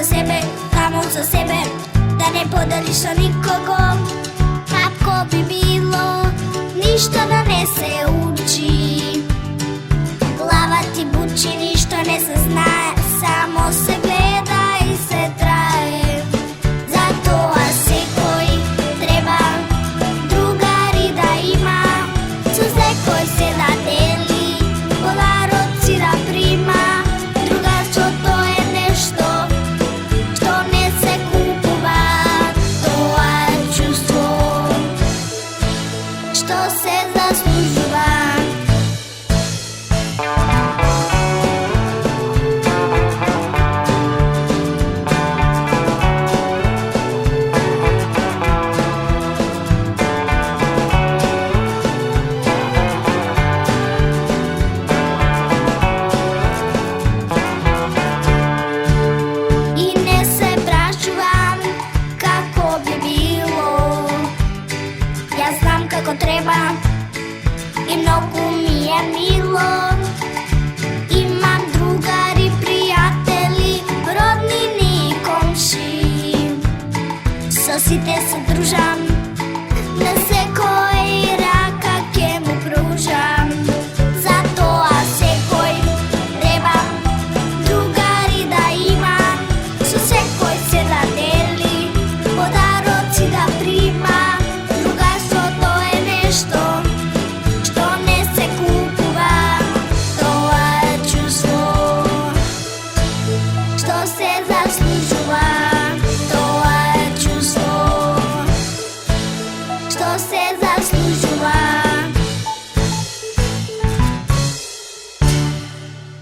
за себе, само за себе, да не поделиш со никого. Како би било, ништо да не се учи, глава ти бучи, ништо не се знае, само се гледа и се трае. Затоа секој треба другари да има, со секој се да дели, подароци да прима. Другарството е нешто што не се купува, тоа е чувство што се заслужува. И не се прашувам како би било, јас знам како треба и многу ми е мило. Имам другари, пријатели, роднини и комши, со сите се дружам, на секој рака ќе му пружам. Затоа секој треба другари да има, со секој се да дели, подароци да прима. Другарството е нешто што не се купува, тоа е чувство што се заслужува, тоа е чувство што се заслужува.